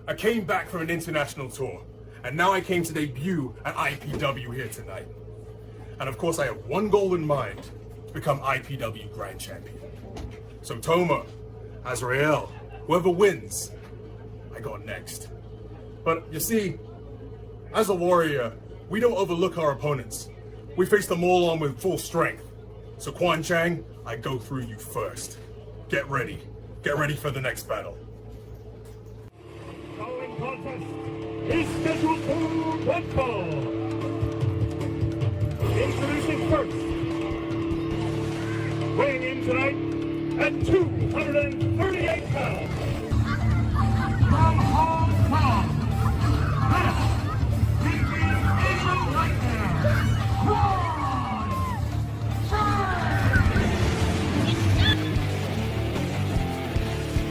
I came back from an international tour, and now I came to debut at IPW here tonight. And of course I have one goal in mind, to become IPW Grand Champion. So Toma, Azrael, whoever wins, I go next. But you see, as a warrior, we don't overlook our opponents. We face them all on with full strength. So Kwan Chang, I go through you first. Get ready. Get ready for the next battle. Following contest is scheduled for one fall. Introducing first, weighing in tonight at 238 pounds, from Hong Kong, this is the Asian Nightmare, Kwan Chang!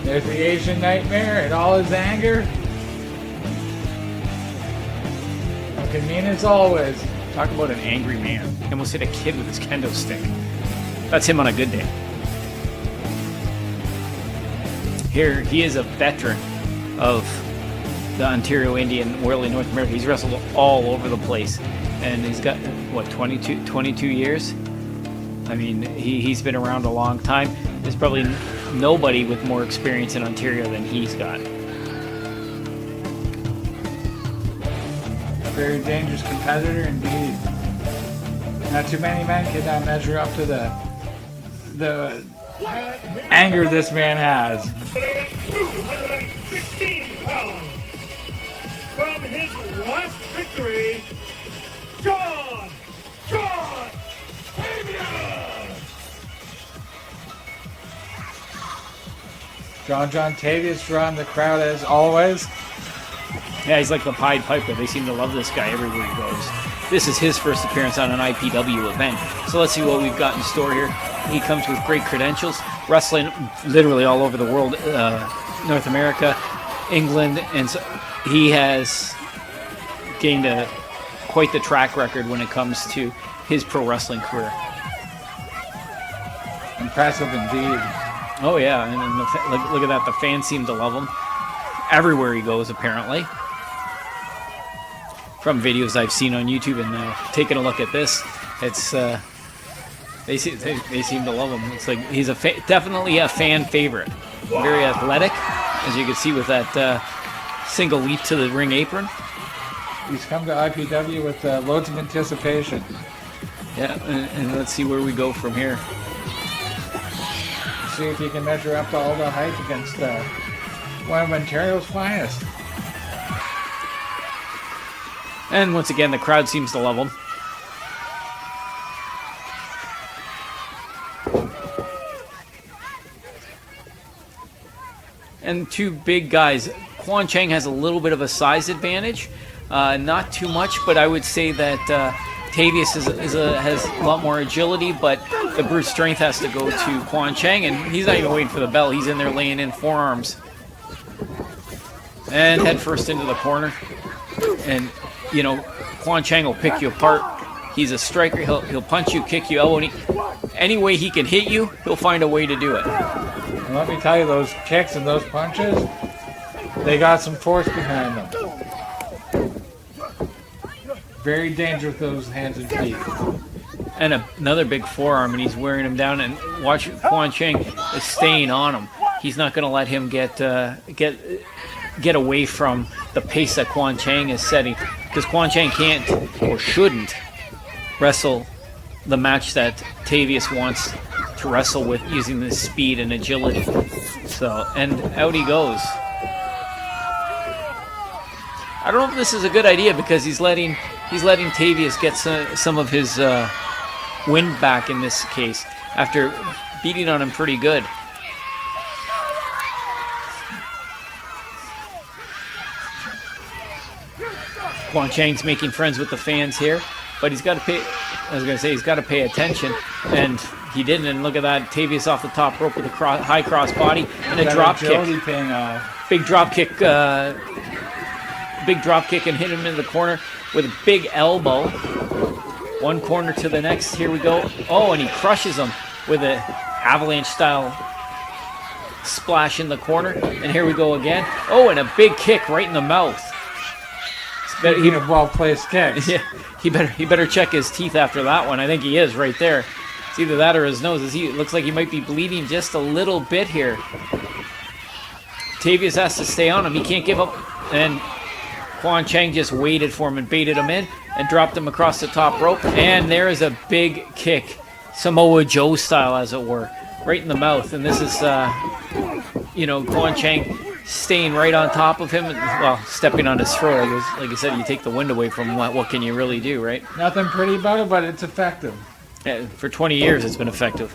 There's the Asian Nightmare and all his anger. Looking mean as always. Talk about an angry man. He almost hit a kid with his kendo stick. That's him on a good day. Here, he is a veteran of the Ontario Indian World in North America. He's wrestled all over the place. And he's got, what, 22 years? I mean, he's been around a long time. There's probably nobody with more experience in Ontario than he's got. A very dangerous competitor indeed. Not too many men can measure up to the anger this man has. 216 pounds. From his last victory, Jon Jon Tavious! Jon Jon Tavious drawing the crowd as always. Yeah, he's like the Pied Piper. They seem to love this guy everywhere he goes. This is his first appearance on an IPW event. So let's see what we've got in store here. He comes with great credentials, wrestling literally all over the world, North America, England, and so he has gained quite the track record when it comes to his pro wrestling career. Impressive indeed. Oh yeah, and look at that. The fans seem to love him everywhere he goes, apparently. From videos I've seen on YouTube and taking a look at this, it's they seem to love him. It's like he's definitely a fan favorite. Very athletic, as you can see with that single leap to the ring apron. He's come to IPW with loads of anticipation. Yeah, and let's see where we go from here. See if he can measure up to all the hype against one of Ontario's finest. And once again, the crowd seems to love him. And two big guys. Kwan Chang has a little bit of a size advantage. Not too much, but I would say that Tavious has a lot more agility, but the brute strength has to go to Kwan Chang, and he's not even waiting for the bell. He's in there laying in forearms. And head first into the corner. And, you know, Kwan Chang will pick you apart. He's a striker. He'll punch you, kick you, elbow. Any way he can hit you, he'll find a way to do it. And let me tell you, those kicks and those punches, they got some force behind them. Very dangerous with those hands and feet. And another big forearm, and he's wearing him down. And watch, Kwan Chang is staying on him. He's not going to let him get away from the pace that Kwan Chang is setting, because Kwan Chang can't or shouldn't wrestle the match that Tavious wants to wrestle with, using the speed and agility. So, and out he goes. I don't know if this is a good idea, because he's letting Tavious get some of his wind back in this case after beating on him pretty good. Kwan Chang's making friends with the fans here, but he's got to pay. He's got to pay attention, and he didn't. And look at that, Tavious off the top rope with a high cross body and a drop kick. Big drop kick. Big drop kick, and hit him in the corner with a big elbow. One corner to the next. Here we go. Oh, and he crushes him with an avalanche style splash in the corner. And here we go again. Oh, and a big kick right in the mouth. Speaking of well-placed kicks. Yeah, he better check his teeth after that one. I think he is right there. It's either that or his nose. It looks like he might be bleeding just a little bit here. Tavious has to stay on him. He can't give up. And Kwan Chang just waited for him and baited him in and dropped him across the top rope. And there is a big kick, Samoa Joe style, as it were, right in the mouth. And this is, Kwan Chang staying right on top of him. Well, stepping on his throat. Like I said, you take the wind away from him. What can you really do, right? Nothing pretty about it, but it's effective. Yeah, for 20 years, it's been effective.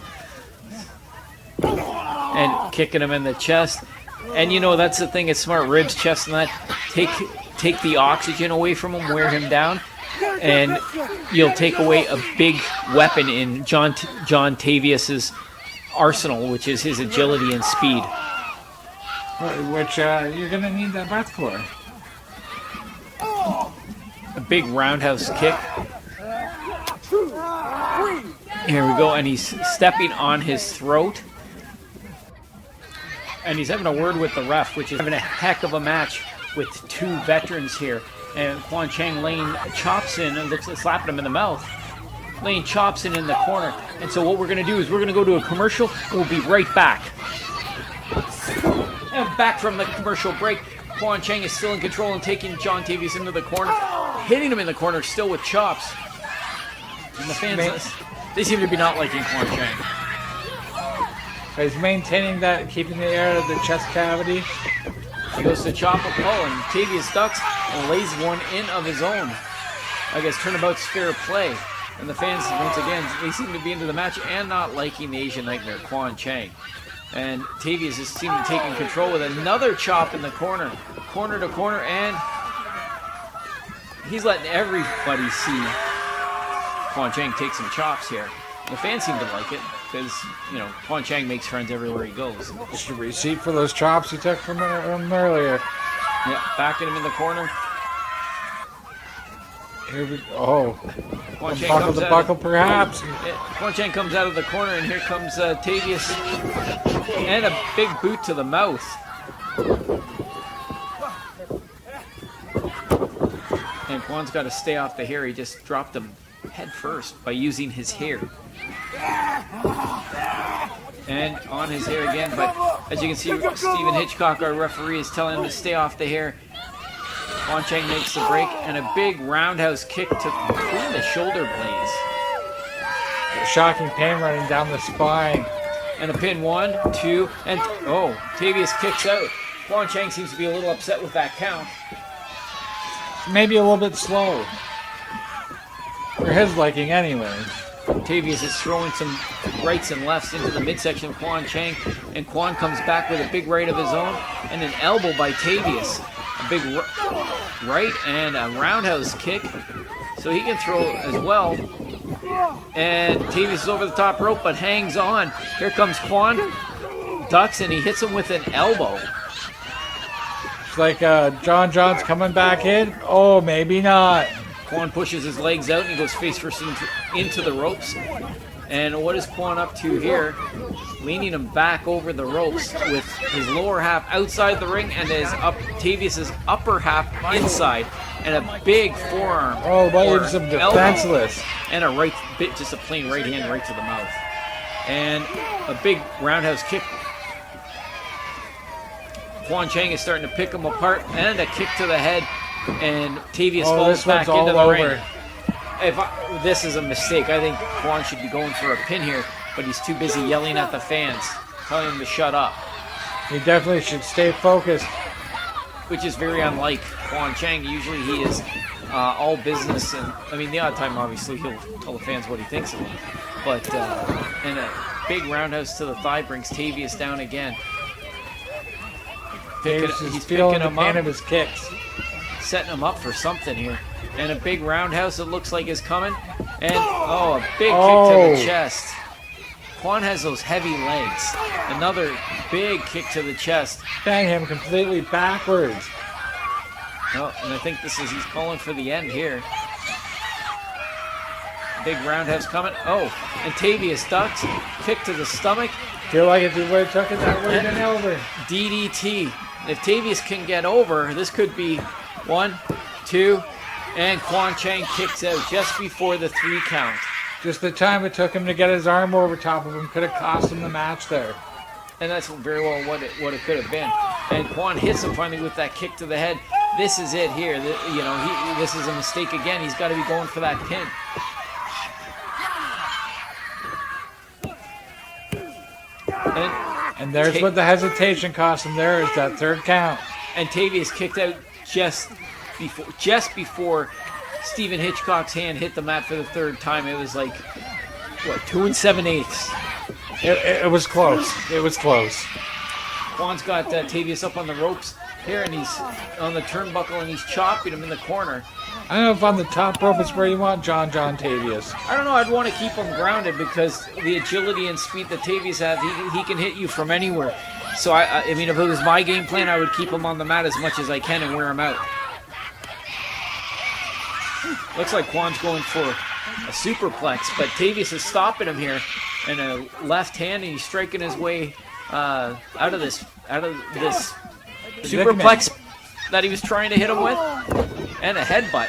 And kicking him in the chest. And that's the thing, it's smart. Ribs, chest, and that. Take the oxygen away from him, wear him down, and you'll take away a big weapon in Jon Tavious' arsenal, which is his agility and speed. Which you're going to need that breath for. A big roundhouse kick. Here we go, and he's stepping on his throat. And he's having a word with the ref, which is having a heck of a match with two veterans here. And Kwan Chang laying chops in and looks like slapping him in the mouth. Laying chops in the corner. And so what we're going to do is we're going to go to a commercial and we'll be right back. And back from the commercial break, Kwan Chang is still in control and taking Jon Tavious into the corner. Hitting him in the corner still with chops. And the fans, they seem to be not liking Kwan Chang. He's maintaining that, keeping the air out of the chest cavity. He goes to chop a pull, and Tavious ducks and lays one in of his own. I guess turnabout's fair play. And the fans, once again, they seem to be into the match and not liking the Asian Nightmare, Kwan Chang. And Tavious is seeming to taking control with another chop in the corner. Corner to corner, and he's letting everybody see Kwan Chang take some chops here. The fans seem to like it because, Kwan Chang makes friends everywhere he goes. Just a receipt for those chops he took from him earlier. Yeah, backing him in the corner. Here we go. Kwan Chang buckle to buckle, perhaps. Kwan Chang comes out of the corner, and here comes Tavious. And a big boot to the mouth. And Kwan's got to stay off the hair. He just dropped him head first by using his hair. And on his hair again, but as you can see, Stephen Hitchcock, our referee, is telling him to stay off the hair. Kwan Chang makes the break, and a big roundhouse kick to between the shoulder blades. Shocking pain running down the spine. And a pin, 1, 2, and Tavious kicks out. Kwan Chang seems to be a little upset with that count. Maybe a little bit slow. For his liking, anyway. Tavious is throwing some rights and lefts into the midsection of Kwan Chang, and Kwan comes back with a big right of his own and an elbow by Tavious. A big right and a roundhouse kick, so he can throw as well. And Tavious is over the top rope, but hangs on. Here comes Kwan, ducks, and he hits him with an elbow. It's like Jon Jon's coming back in. Oh, maybe not. Kwan pushes his legs out and he goes face first into the ropes. And what is Kwan up to here? Leaning him back over the ropes with his lower half outside the ring and Tavious' upper half inside. And a big forearm. Oh, but he's defenseless. And just a plain right hand right to the mouth. And a big roundhouse kick. Kwan Chang is starting to pick him apart, and a kick to the head. And Tavious falls back into the ring. This is a mistake. I think Kwan should be going for a pin here, but he's too busy yelling at the fans, telling them to shut up. He definitely should stay focused. Which is very unlike Kwan Chang. Usually he is all business, and the odd time obviously he'll tell the fans what he thinks of them. But and a big roundhouse to the thigh brings Tavious down again. He's feeling the pain of his kicks. Setting him up for something here. And a big roundhouse it looks like is coming. And, a big kick to the chest. Kwan has those heavy legs. Another big kick to the chest. Bang him completely backwards. Oh, and I think he's calling for the end here. Big roundhouse coming. Oh, and Tavious ducks. Kick to the stomach. Feel like if he would have took it, that would have been over. DDT. If Tavious can get over, this could be 1, 2, and Kwan Chang kicks out just before the 3 count. Just the time it took him to get his arm over top of him could have cost him the match there. And that's very well what it could have been. And Kwan hits him finally with that kick to the head. This is it here. This is a mistake again. He's got to be going for that pin. And there's what the hesitation cost him there, is that 3rd count. And Tavious kicked out just before Stephen Hitchcock's hand hit the mat for the 3rd time. It was like, 2 7/8. It was close. It was close. Kwan's got Tavious up on the ropes here, and he's on the turnbuckle, and he's chopping him in the corner. I don't know if on the top rope is where you want Jon Jon Tavious. I don't know. I'd want to keep him grounded because the agility and speed that Tavious has, he can hit you from anywhere. So, I mean, if it was my game plan, I would keep him on the mat as much as I can and wear him out. Looks like Kwan's going for a superplex, but Tavious is stopping him here in a left hand, and he's striking his way out of this superplex that he was trying to hit him with, and a headbutt.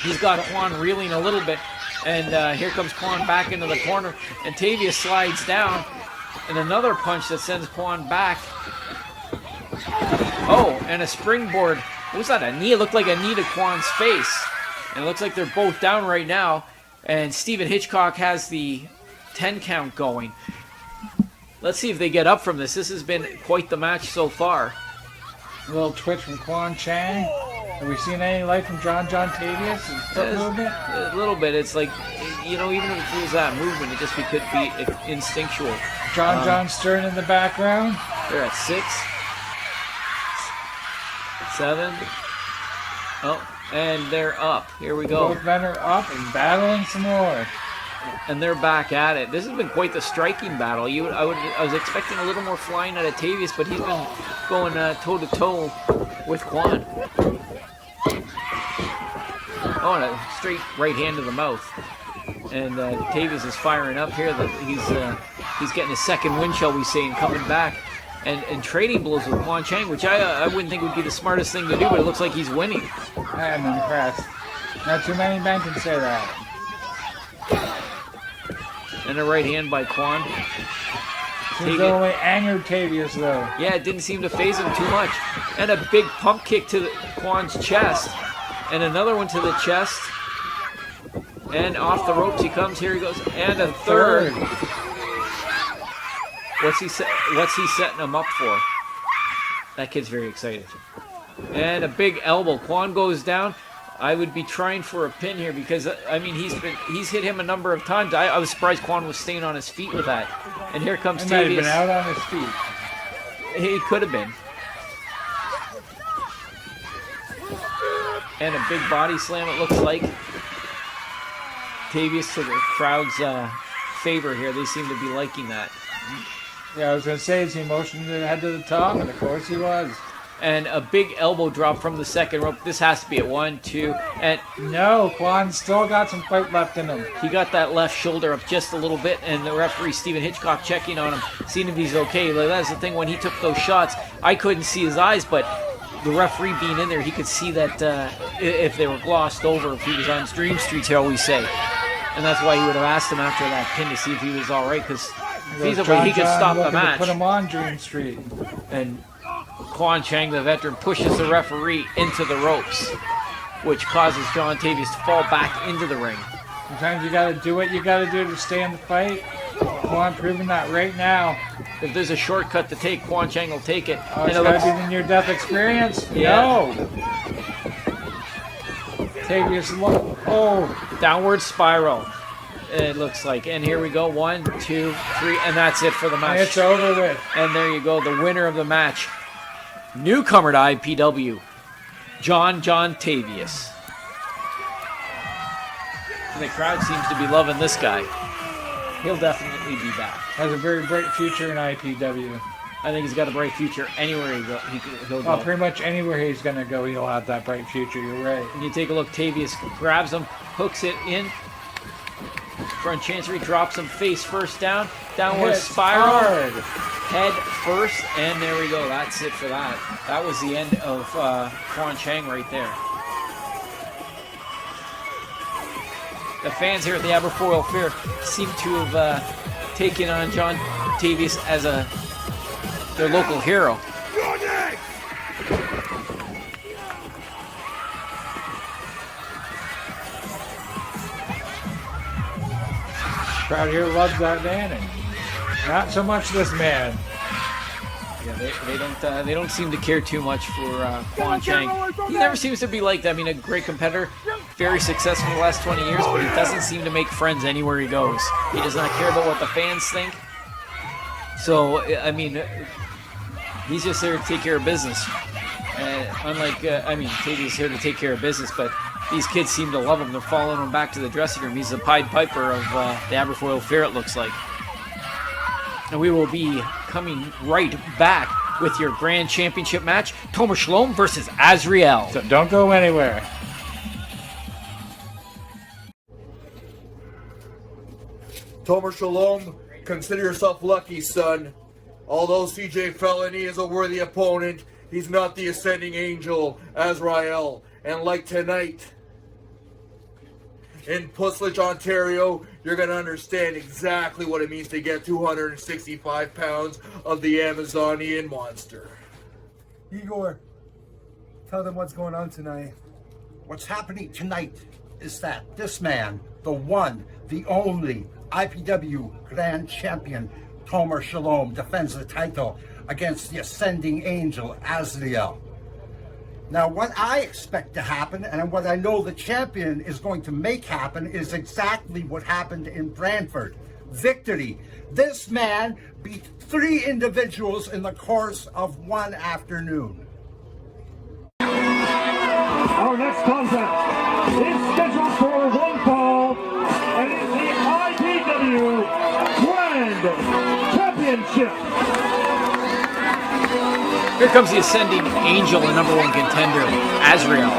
He's got Kwan reeling a little bit, and here comes Kwan back into the corner, and Tavious slides down, and another punch that sends Kwan back. Oh, and a springboard. What was that, a knee? It looked like a knee to Kwan's face. And it looks like they're both down right now, and Stephen Hitchcock has the 10 count going. Let's see if they get up from this. This has been quite the match so far. A little twitch from Kwan Chang. Have we seen any light from Jon Jon Tavious? A little bit. It's like, even if it was that movement, it just could be instinctual. Jon Jon stirring in the background. They're at 6, 7. Oh, and they're up. Here we go. Both men are up and battling some more. And they're back at it. This has been quite the striking battle. I was expecting a little more flying out of Tavious, but he's been going toe to toe with Kwan. Oh, and a straight right hand to the mouth. And Tavious is firing up here. He's getting his 2nd win, shall we say, and coming back. And trading blows with Kwan Chang, which I wouldn't think would be the smartest thing to do, but it looks like he's winning. I am impressed. Not too many men can say that. And a right hand by Kwan. Seems to only angered Tavious, though. Yeah, it didn't seem to faze him too much. And a big pump kick to Kwan's chest. And another one to the chest. And off the ropes he comes. Here he goes. And a 3rd. What's he setting him up for? That kid's very excited. And a big elbow. Kwan goes down. I would be trying for a pin here because, I mean, he's hit him a number of times. I was surprised Kwan was staying on his feet with that. And here comes Tavious. He might have been out on his feet. He could have been. And a big body slam, it looks like. Tavious to the crowd's favor here. They seem to be liking that. Yeah, I was going to say, is he motioning to head to the top? And of course he was. And a big elbow drop from the 2nd rope. This has to be at 1, 2, and no, Kwan still got some fight left in him. He got that left shoulder up just a little bit, and the referee, Stephen Hitchcock, checking on him, seeing if he's okay. Like, that's the thing, when he took those shots, I couldn't see his eyes, but the referee being in there, he could see that if they were glossed over, if he was on Dream Street, shall we say. And that's why he would have asked him after that pin to see if he was all right, because feasibly he could stop the match. Put him on Dream Street. And Kwan Chang, the veteran, pushes the referee into the ropes, which causes Jon Tavious to fall back into the ring. Sometimes you got to do what you got to do to stay in the fight. Kwan proving that right now. If there's a shortcut to take, Kwan Chang will take it. Oh, it's got to be the near-death experience? Yeah. No. Tavious, oh. Downward spiral, it looks like. And here we go. 1, 2, 3, and that's it for the match. It's over with. And there you go, the winner of the match. Newcomer to IPW, Jon Jon Tavious. And the crowd seems to be loving this guy. He'll definitely be back. Has a very bright future in IPW. I think he's got a bright future anywhere he'll go. Well, pretty much anywhere he's going to go, he'll have that bright future. You're right. And you take a look, Tavious grabs him, hooks it in. front chancery, drops him face first down. Downward Hits spiral. hard. Head first, and there we go. That's it for that. That was the end of Kwan Chang right there. The fans here at the Aberfoyle Fair seem to have taken on Jon Tavious as their local hero. Crowd here loves that man, and not so much this man. Yeah, they don't seem to care too much for Kwan Chang. He never seems to be like that. I mean, a great competitor, very successful in the last 20 years, but he doesn't seem to make friends anywhere he goes. He does not care about what the fans think. So, I mean, he's just there to take care of business. Unlike, Tavious here to take care of business, but these kids seem to love him. They're following him back to the dressing room. He's the Pied Piper of the Aberfoyle Fair, it looks like. And we will be coming right back with your Grand Championship match, Tomer Shalom versus Azrael. So don't go anywhere. Tomer Shalom, consider yourself lucky, son. Although CJ Felony is a worthy opponent, he's not the ascending angel, Azrael. And like tonight, in Puslich, Ontario, you're going to understand exactly what it means to get 265 pounds of the Amazonian monster. Igor, tell them what's going on tonight. What's happening tonight is that this man, the one, the only IPW Grand Champion, Tomer Shalom, defends the title against the ascending angel, Azrael. Now, what I expect to happen, and what I know the champion is going to make happen, is exactly what happened in Brantford. Victory. This man beat 3 individuals in the course of one afternoon. Our next contest is scheduled for one fall, and it's the IPW Grand Championship. Here comes the ascending angel and number 1 contender, Azrael.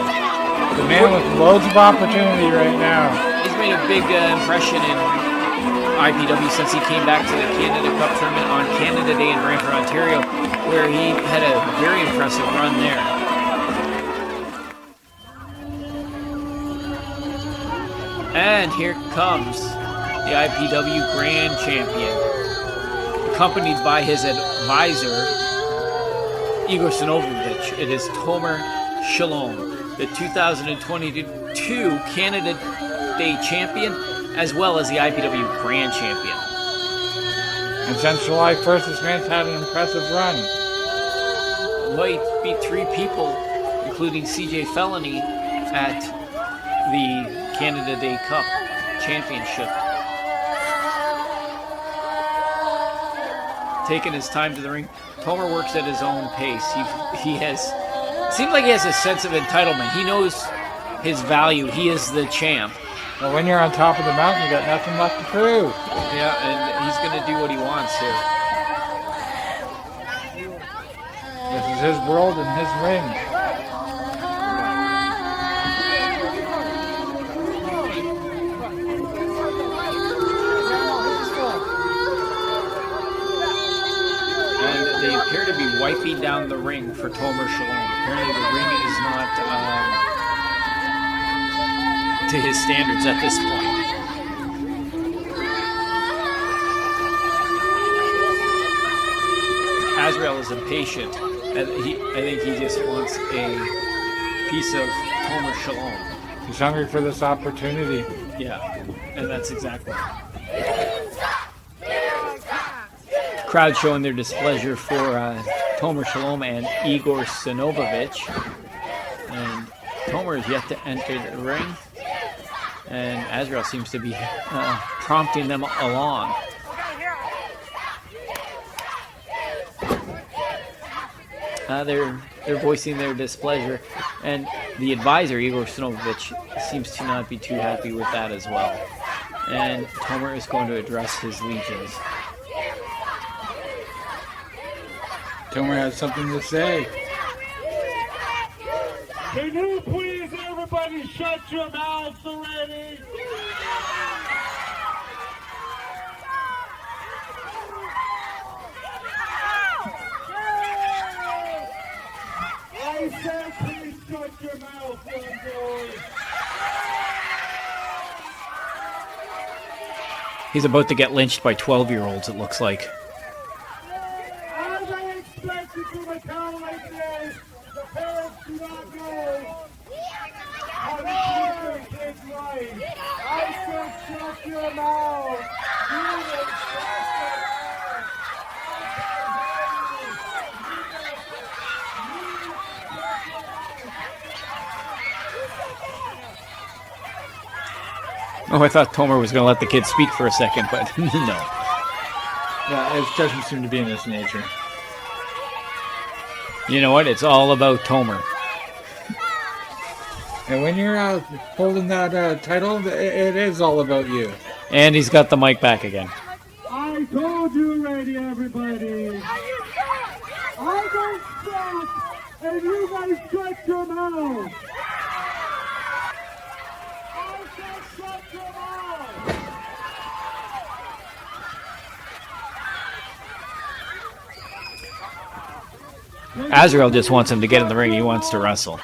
The man with loads of opportunity right now. He's made a big impression in IPW since he came back to the Canada Cup tournament on Canada Day in Brantford, Ontario, where he had a very impressive run there. And here comes the IPW Grand Champion, accompanied by his advisor, Igor Sonovavich. It is Tomer Shalom, the 2022 Canada Day champion, as well as the IPW Grand Champion. And since July 1st, this man's had an impressive run. Might beat 3 people, including CJ Felony, at the Canada Day Cup Championship. Taking his time to the ring. Tomer works at his own pace. It seems like he has a sense of entitlement. He knows his value. He is the champ. Well, when you're on top of the mountain, you got nothing left to prove. Yeah, and he's going to do what he wants here. This is his world and his ring. They appear to be wiping down the ring for Tomer Shalom. Apparently the ring is not to his standards at this point. Azrael is impatient. I think he just wants a piece of Tomer Shalom. He's hungry for this opportunity. Yeah, and that's exactly it. Crowd showing their displeasure for Tomer Shalom and Igor Sonovavich. And Tomer is yet to enter the ring. And Azrael seems to be prompting them along. They're voicing their displeasure. And the advisor, Igor Sonovavich, seems to not be too happy with that as well. And Tomer is going to address his legions. Tomer has something to say. Can you please everybody shut your mouths already? I said please shut your mouth, young boy. He's about to get lynched by 12-year-olds, it looks like. As I expected from a town like this, the parents do not know how to treat their kids right. I said shut your mouth. You will shut your mouth. Oh, I thought Tomer was going to let the kid speak for a second, but no. Yeah, it doesn't seem to be in his nature. You know what? It's all about Tomer. And when you're holding that title, it is all about you. And he's got the mic back again. I told you already, everybody. I don't stop, and you guys shut your mouth. I said shut your mouth. Azrael just wants him to get in the ring. He wants to wrestle.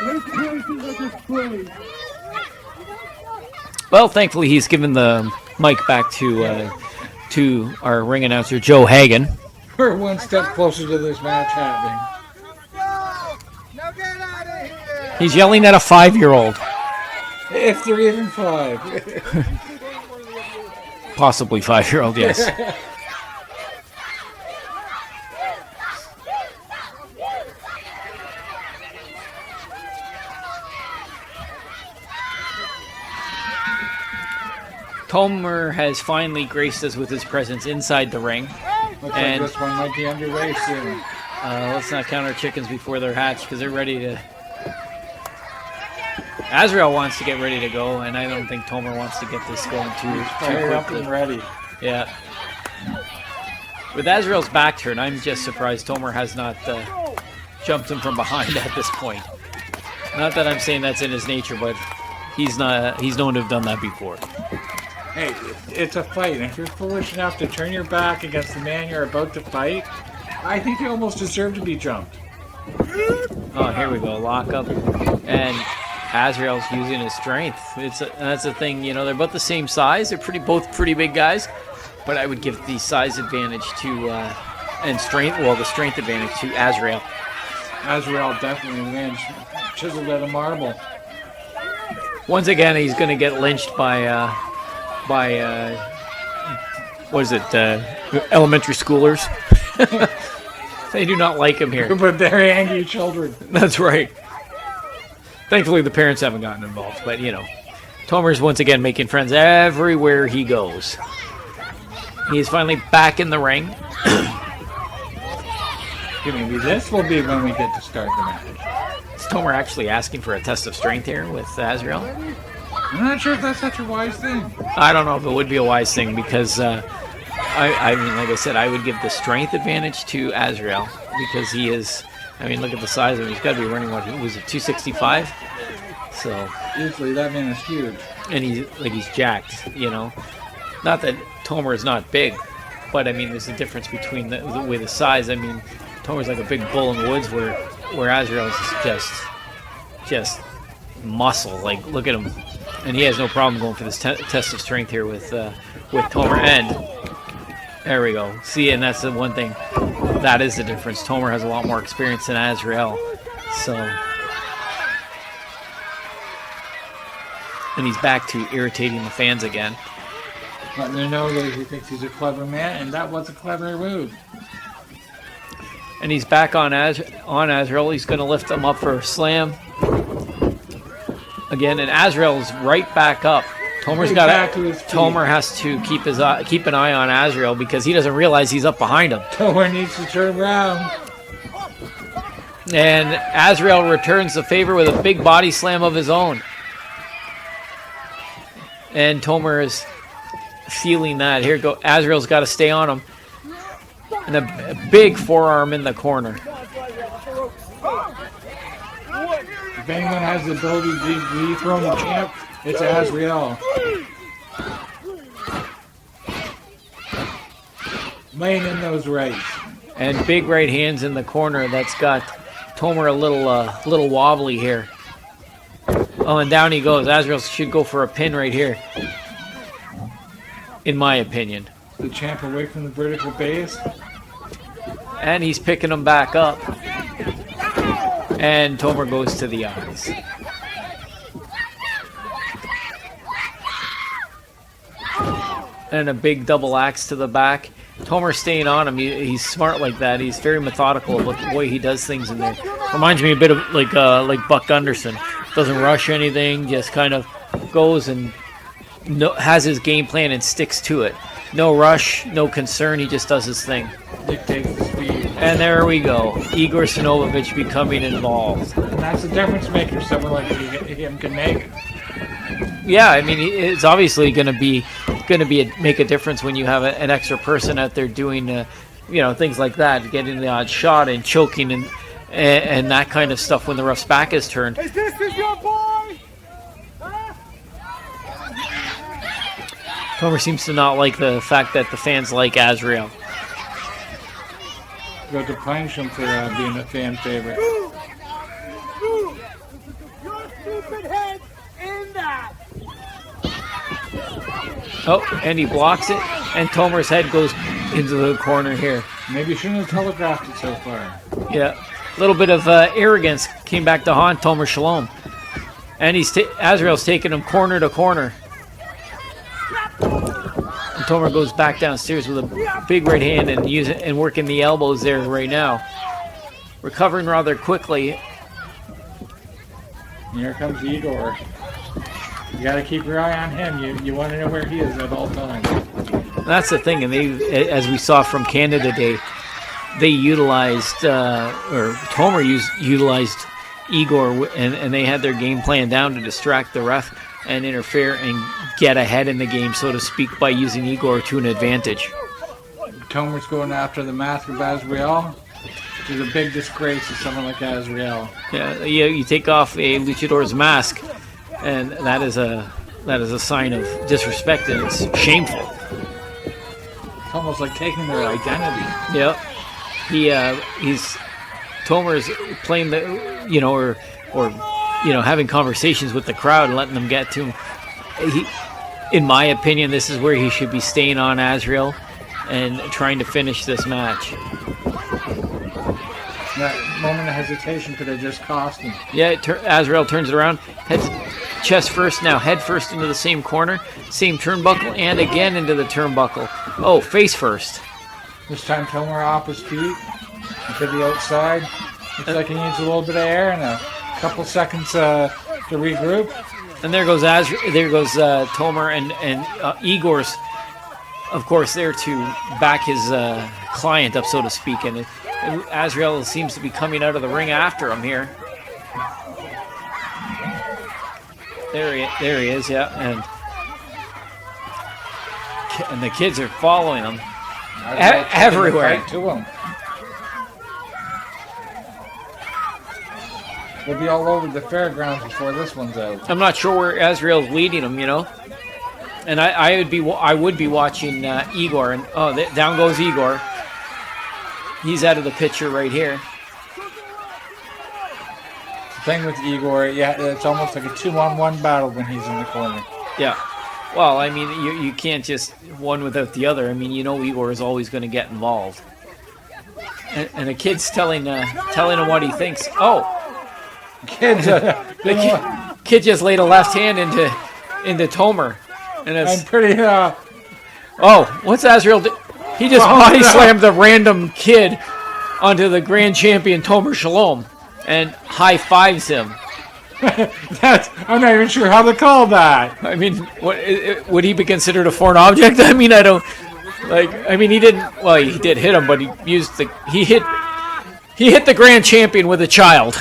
This place is a disgrace. Well, thankfully, he's given the mic back to our ring announcer, Joe Hagan. We're one step closer to this match happening. Now get out of here. He's yelling at a 5-year-old. If they're even 5. Possibly 5-year-old, yes. Tomer has finally graced us with his presence inside the ring. Looks And- like this one might be underway soon. Let's not count our chickens before they're hatched because they're ready to... Azrael wants to get ready to go, and I don't think Tomer wants to get this going too Fired up quickly. and ready. Yeah. With Azrael's back turn, I'm just surprised Tomer has not jumped him from behind at this point. Not that I'm saying that's in his nature, but he's known to have done that before. Hey, it's a fight, and if you're foolish enough to turn your back against the man you're about to fight, I think you almost deserve to be jumped. Oh, here we go, lock up, and Azrael's using his strength. That's the thing, you know. They're about the same size. They're both pretty big guys, but I would give the size advantage to and strength. Well, the strength advantage to Azrael. Azrael definitely wins. Chiseled out of marble. Once again, he's going to get lynched by what is it? Elementary schoolers. They do not like him here. But very angry children. That's right. Thankfully, the parents haven't gotten involved, but you know, Tomer's once again making friends everywhere he goes. He is finally back in the ring. Maybe this will be when we get to start the match. Is Tomer actually asking for a test of strength here with Azrael? I'm not sure if that's such a wise thing. I don't know if it would be a wise thing because, I mean, like I said, I would give the strength advantage to Azrael because he is. I mean, look at the size of him. He's got to be running, what, was it 265? So Usually that man is huge. and he's jacked, you know. Not that Tomer is not big, but I mean, there's a difference between with the size. I mean, Tomer's like a big bull in the woods, where Azrael's just muscle. Like, look at him, and he has no problem going for this test of strength here with Tomer. And there we go. See, and that's the one thing. That is the difference. Tomer has a lot more experience than Azrael, so. And he's back to irritating the fans again. Letting them know that he thinks he's a clever man, and that was a clever move. And he's back on Azrael. He's going to lift him up for a slam. Again, and Azrael's right back up. Tomer has to keep an eye on Azrael because he doesn't realize he's up behind him. Tomer needs to turn around. And Azrael returns the favor with a big body slam of his own. And Tomer is feeling that. Here go. Azrael's got to stay on him. And a big forearm in the corner. If anyone has the ability to dethrone the champ, it's Azrael. Laying in those rights. And big right hands in the corner. That's got Tomer a little wobbly here. Oh, and down he goes. Azrael should go for a pin right here, in my opinion. The champ away from the vertical base. And he's picking him back up. And Tomer goes to the eyes. And a big double axe to the back. Tomer staying on him. He's smart like that. He's very methodical about the way he does things in there. Reminds me a bit of like Buck Gunderson. Doesn't rush anything. Just kind of goes and has his game plan and sticks to it. No rush, no concern. He just does his thing. Dictates the speed. And there we go. Igor Sonovavich becoming involved. And that's the difference maker someone like him can make. Yeah, I mean, it's obviously going to make a difference when you have an extra person out there doing, things like that, getting the odd shot and choking and that kind of stuff when the ref's back is turned. Is this your boy? Huh? Tomer seems to not like the fact that the fans like Azrael. Got to punish him for being a fan favorite. Your stupid head in that. Oh, and he blocks it, and Tomer's head goes into the corner here. Maybe you shouldn't have telegraphed it so far. Yeah, a little bit of arrogance came back to haunt Tomer Shalom. And Azrael's taking him corner to corner. And Tomer goes back downstairs with a big right hand and working the elbows there right now. Recovering rather quickly. And here comes Igor. You got to keep your eye on him. You want to know where he is at all times. That's the thing, and as we saw from Canada Day, they utilized, or Tomer utilized Igor, and they had their game plan down to distract the ref and interfere and get ahead in the game, so to speak, by using Igor to an advantage. Tomer's going after the mask of Azrael, which is a big disgrace to someone like Azrael. Yeah, you take off a luchador's mask, and that is a sign of disrespect, and it's shameful. It's almost like taking their identity. Yep. Tomer's playing having conversations with the crowd and letting them get to him. In my opinion, this is where he should be staying on Azrael and trying to finish this match. That moment of hesitation could have just cost him. Yeah, Azrael turns it around, heads chest first, now head first into the same corner, same turnbuckle, and again into the turnbuckle. Oh, face first. This time Tomer off his feet to the outside. Looks like he needs a little bit of air and a couple seconds to regroup. And there goes Tomer and Igor's, of course, there to back his client up, so to speak. And Azrael seems to be coming out of the ring after him here. There he is, yeah, and the kids are following him everywhere. Right to him. They'll be all over the fairgrounds before this one's out. I'm not sure where Azrael's leading him, and I would be watching Igor, and down goes Igor. He's out of the picture right here. The thing with Igor, it's almost like a 2-on-1 battle when he's in the corner. Yeah. Well, I mean, you can't just one without the other. I mean, Igor is always going to get involved. And the kid's telling him what he thinks. Oh, the kid just laid a left hand into Tomer, and it's I'm pretty. Oh, what's Azrael do? He just body slammed the random kid onto the grand champion Tomer Shalom and high fives him. I'm not even sure how to call that. I mean, would he be considered a foreign object? I mean, I don't like. I mean, he didn't. Well, he did hit him, but he hit the grand champion with a child.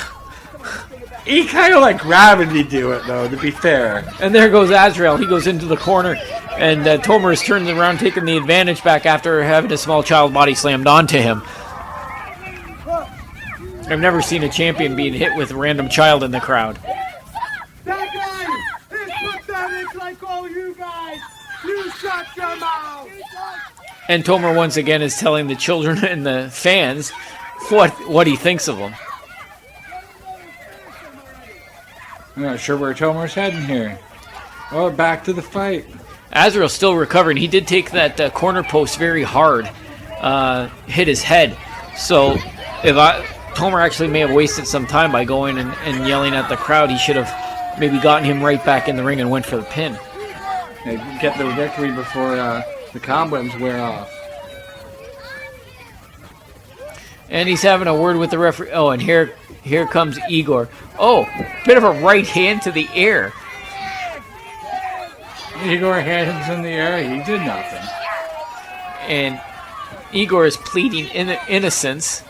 He kind of like gravity do it though, to be fair. And there goes Azrael. He goes into the corner, and Tomer is turning around, taking the advantage back after having a small child body slammed onto him. I've never seen a champion being hit with a random child in the crowd. That guy is pathetic like all you guys. You shut your mouth. And Tomer once again is telling the children and the fans what he thinks of them. I'm not sure where Tomer's heading here. Oh, back to the fight. Azrael's still recovering. He did take that corner post very hard, hit his head. So Tomer actually may have wasted some time by going and yelling at the crowd. He should have maybe gotten him right back in the ring and went for the pin. Get the victory before the cobwebs wear off. And he's having a word with the referee. Oh, and here comes Igor. Oh, bit of a right hand to the air. Igor hands in the air. He did nothing. And Igor is pleading innocence.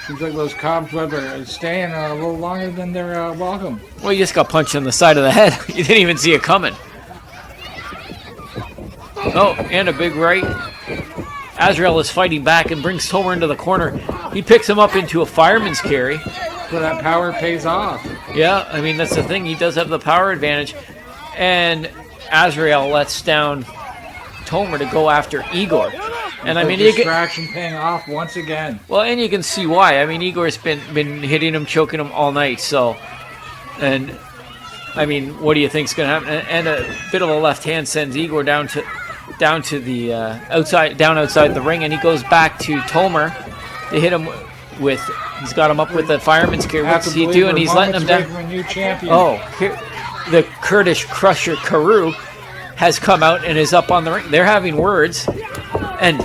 Seems like those cobwebs are staying a little longer than they're welcome. Well, he just got punched in the side of the head. You didn't even see it coming. Oh, and a big right. Azrael is fighting back and brings Tomer into the corner. He picks him up into a fireman's carry. So that power pays off. Yeah, I mean, that's the thing. He does have the power advantage. And Azrael lets down Tomer to go after Igor. And I mean, distraction paying off once again. Well, and you can see why. I mean, Igor's been hitting him, choking him all night. So, and I mean, what do you think's going to happen? And a bit of a left hand sends Igor down to the outside the ring, and he goes back to Tomer to hit him with. He's got him up with the fireman's carry. What's he doing? He's letting him down. A new champion. Oh, here, the Kurdish crusher Karou has come out and is up on the ring. They're having words, and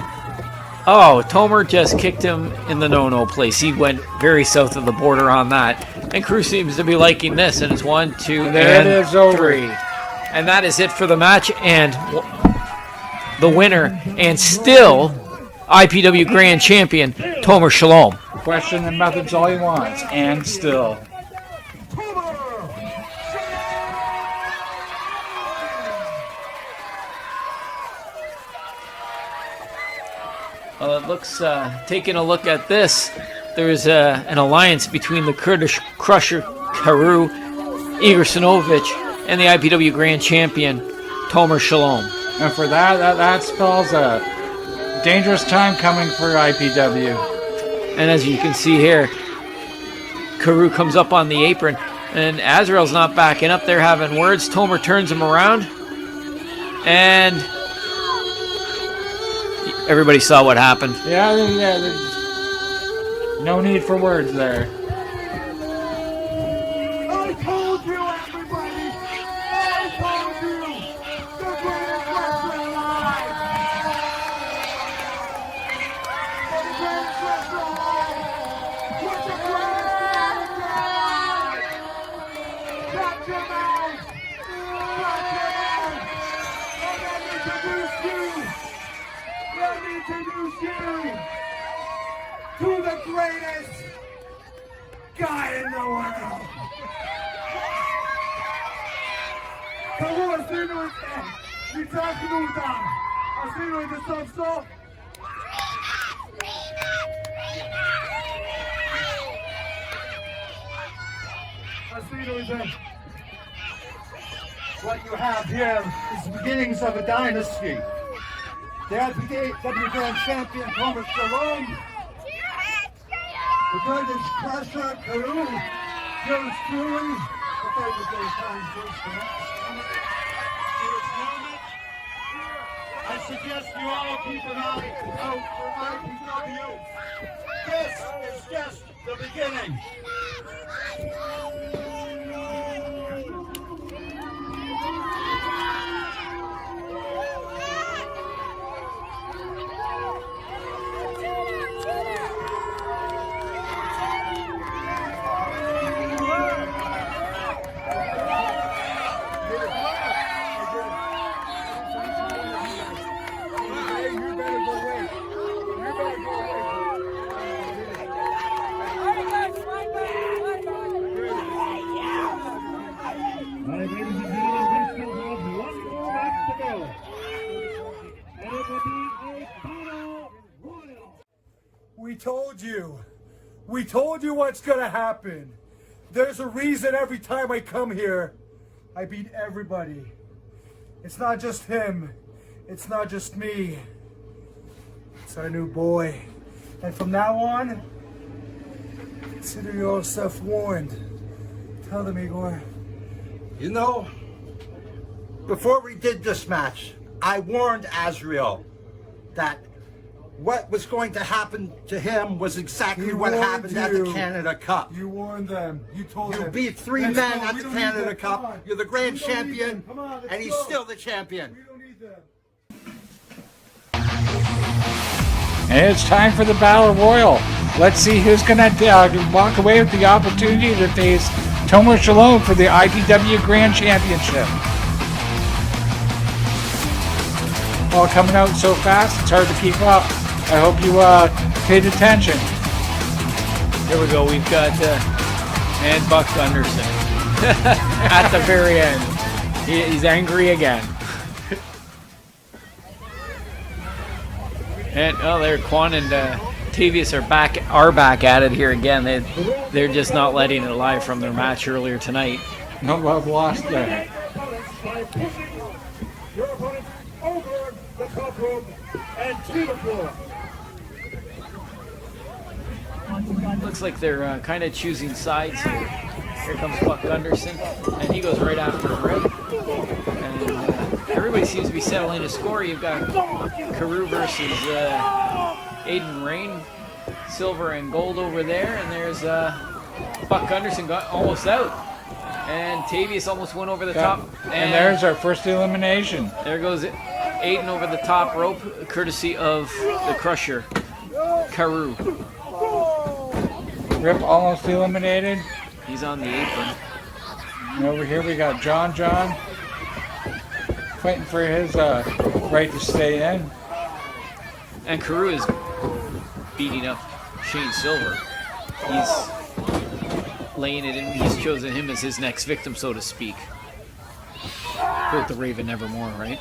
Tomer just kicked him in the no-no place. He went very south of the border on that, and Karou seems to be liking this. And it's 1, 2, and 3, and that is it for the match. And the winner, and still IPW Grand Champion, Tomer Shalom. Question and method's all he wants, and still. Well, it looks, taking a look at this, there's an alliance between the Kurdish crusher Karou, Igor Sonovavich, and the IPW Grand Champion, Tomer Shalom. And for that spells a dangerous time coming for IPW. And as you can see here, Karou comes up on the apron, and Azrael's not backing up. They're having words. Tomer turns him around, and everybody saw what happened. Yeah. No need for words there. I told you, everybody! I told you! The greatest wrestler alive! The greatest wrestler alive! With the greatest alive! Shut your mouth! Shut your mouth! Let me introduce you! Let me introduce you to the greatest guy in the world! Karou, What you have here is the beginnings of a dynasty. The IPW Grand Champion, Tomer Shalom. The British crusher, Karou. Yours truly. The favorite day time first tonight. I suggest you all keep an eye out for IPW. This is just the beginning. We told you what's gonna happen. There's a reason every time I come here, I beat everybody. It's not just him. It's not just me. It's our new boy. And from now on, consider yourself warned. Tell them, Igor. You know, before we did this match, I warned Azrael that what was going to happen to him was exactly what happened at the Canada Cup. You warned them. You told them. You beat three men at the Canada Cup. You're the grand champion, and he's still the champion. We don't need them. And it's time for the Battle Royal. Let's see who's going to walk away with the opportunity to face Tomer Shalom for the IPW Grand Championship. All coming out so fast, it's hard to keep up. I hope you paid attention. Here we go. We've got and Buck Gunderson at the very end. He's angry again. And oh, there, Kwan and Tavious are back at it here again. They're just not letting it lie from their match earlier tonight. No love lost there. Your opponent over the top rope and to the floor. Looks like they're kind of choosing sides here. Here comes Buck Gunderson, and he goes right after Rip. And everybody seems to be settling a score. You've got Karou versus Aiden Rain, silver and gold over there, and there's Buck Gunderson got almost out, and Tavious almost went over the top. And there's our first elimination. There goes Aiden over the top rope, courtesy of the Crusher, Karou. Rip almost eliminated. He's on the apron. And over here we got Jon Jon fighting for his right to stay in. And Karou is beating up Shane Silver. He's laying it in. He's chosen him as his next victim, so to speak. Quote the Raven Nevermore, right?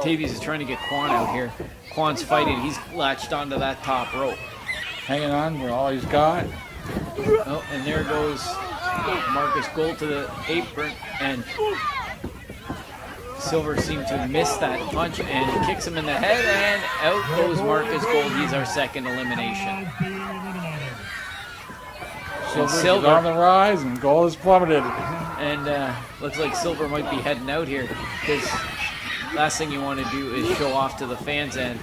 Tavious is trying to get Kwan out here. Kwan's fighting. He's latched onto that top rope. Hanging on for all he's got. Oh, and there goes Markcus Gold to the apron, and Silver seemed to miss that punch, and he kicks him in the head, and out goes Markcus Gold. He's our second elimination. Silver on the rise, and Gold is plummeted. And looks like Silver might be heading out here, because last thing you want to do is show off to the fans, and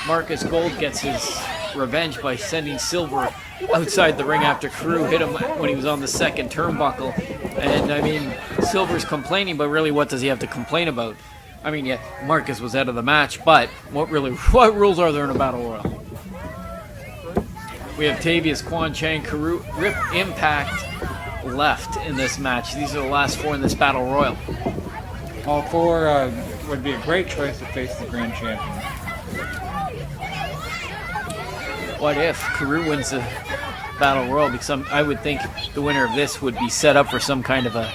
Markcus Gold gets his revenge by sending Silver outside the ring after Karou hit him when he was on the second turnbuckle. And I mean, Silver's complaining, but really what does he have to complain about? I mean, yeah, Markcus was out of the match, but what rules are there in a battle royal? We have Tavious, Kwan Chang, Karou, Rip Impact left in this match. These are the last four in this battle royal. All four would be a great choice to face the Grand Champion. What if Karou wins the battle royal? Because I would think the winner of this would be set up for some kind of a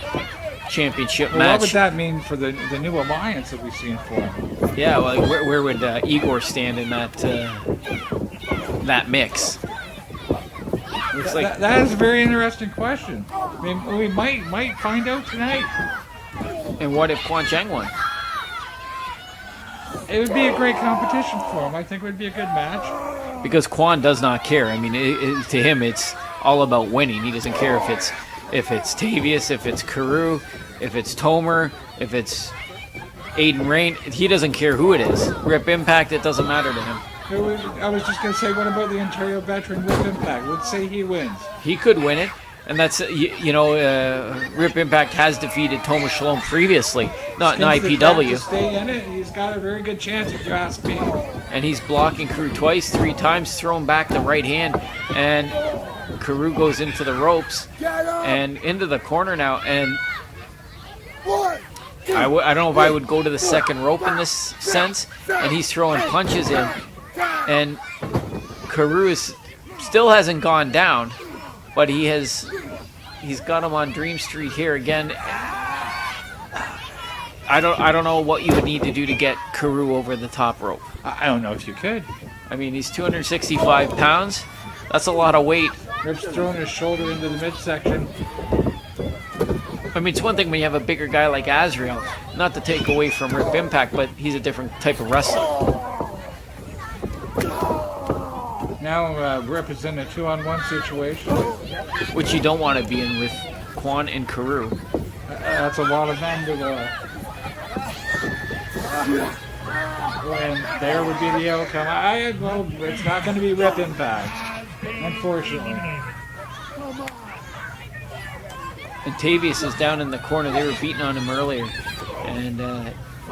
championship match. What would that mean for the new alliance that we've seen for him? Yeah, well, where would Igor stand in that that mix? Looks like that is a very interesting question. I mean, we might find out tonight. And what if Kwan Chang won? It would be a great competition for him. I think it would be a good match. Because Kwan does not care. I mean, to him, it's all about winning. He doesn't care if it's Tavious, if it's Karou, if it's Tomer, if it's Aiden Rain. He doesn't care who it is. Rip Impact, it doesn't matter to him. I was just going to say, what about the Ontario veteran Rip Impact? Let's say he wins. He could win it. And that's, Rip Impact has defeated Tomer Shalom previously, not in IPW. To stay in it, he's got a very good chance, if you ask me. And he's blocking Karou twice, 3 times, throwing back the right hand. And Karou goes into the ropes and into the corner now. And I don't know if I would go to the second rope in this sense. And he's throwing punches in. And Karou still hasn't gone down. But he's got him on Dream Street here again. I don't know what you would need to do to get Karou over the top rope. I don't know if you could. I mean, he's 265 pounds. That's a lot of weight Rip's throwing his shoulder into the midsection. I mean, it's one thing when you have a bigger guy like Azrael, not to take away from Rip Impact, but he's a different type of wrestler. Now Rip is in a 2-on-1 situation. Which you don't want to be in with Kwan and Karou. That's a lot of men to and there would be the outcome. Well, it's not going to be Rip Impact, unfortunately. And Tavious is down in the corner. They were beating on him earlier. And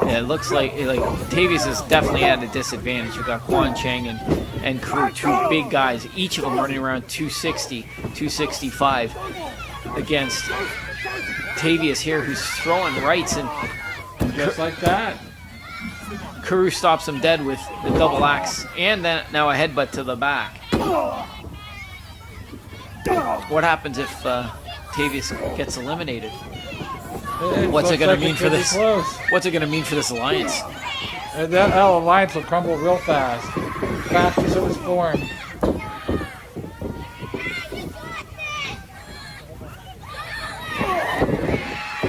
it looks like Tavious is definitely at a disadvantage. We've got Kwan Chang and Karou, two big guys, each of them running around 260, 265 against Tavious here, who's throwing rights. And just like that, Karou stops him dead with the double axe, and then now a headbutt to the back. What happens if Tavious gets eliminated? What's it going to mean for this? What's it going to mean for this alliance? That alliance will crumble real fast, fast as it was formed.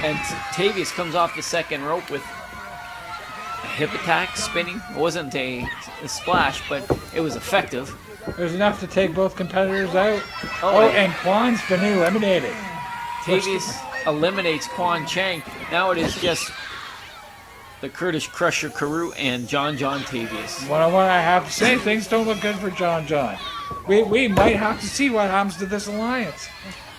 And Tavious comes off the second rope with a hip attack, spinning. It wasn't a splash, but it was effective. There's enough to take both competitors out. Oh, and Kwan's been eliminated. Tavious eliminates Kwan Chang. Now it is just the Kurdish Crusher Karou and Jon Jon Tavious. What I have to say, things don't look good for Jon Jon. We might have to see what happens to this alliance.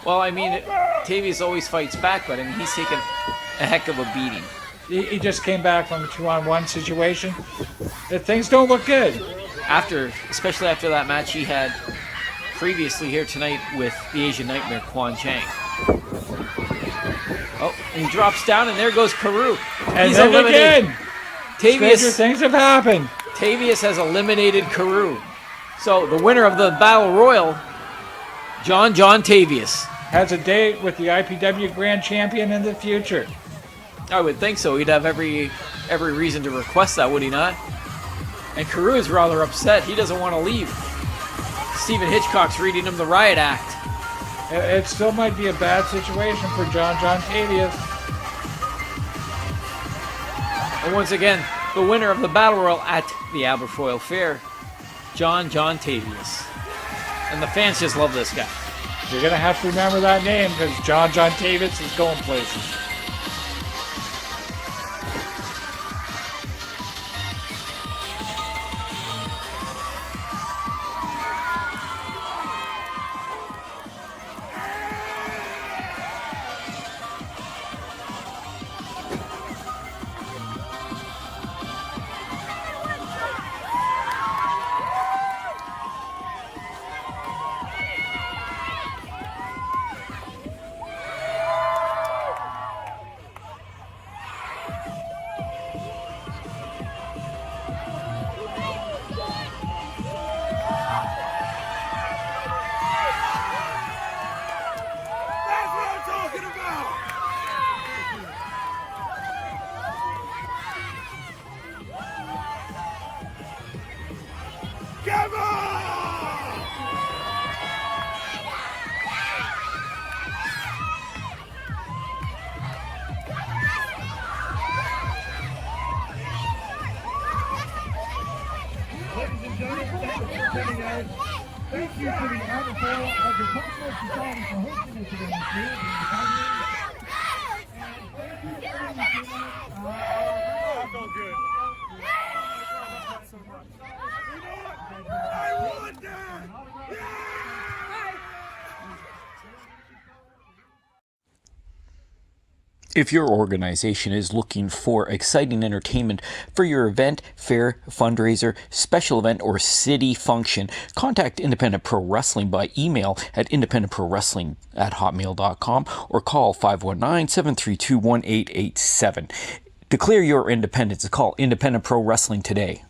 Well, I mean, Tavious always fights back, but I mean, he's taken a heck of a beating. He just came back from a 2-on-1 situation. Things don't look good. Especially after that match he had previously here tonight with the Asian Nightmare, Kwan Chang. Oh, and he drops down, and there goes Karou. And he's eliminated. Again, Tavious, things have happened. Tavious has eliminated Karou. So the winner of the Battle Royal, Jon Jon Tavious, has a date with the IPW Grand Champion in the future. I would think so. He'd have every reason to request that, would he not? And Karou is rather upset. He doesn't want to leave. Stephen Hitchcock's reading him the riot act. It still might be a bad situation for Jon Jon Tavious. And once again, the winner of the Battle Royal at the Aberfoyle Fair, Jon Jon Tavious. And the fans just love this guy. You're going to have to remember that name because Jon Jon Tavious is going places. Thank you to the Azrael Agricultural Society for hosting this event here. I felt good. I want that! If your organization is looking for exciting entertainment for your event, fair, fundraiser, special event, or city function, contact Independent Pro Wrestling by email at independentprowrestling@hotmail.com or call 519-732-1887. Declare your independence. Call Independent Pro Wrestling today.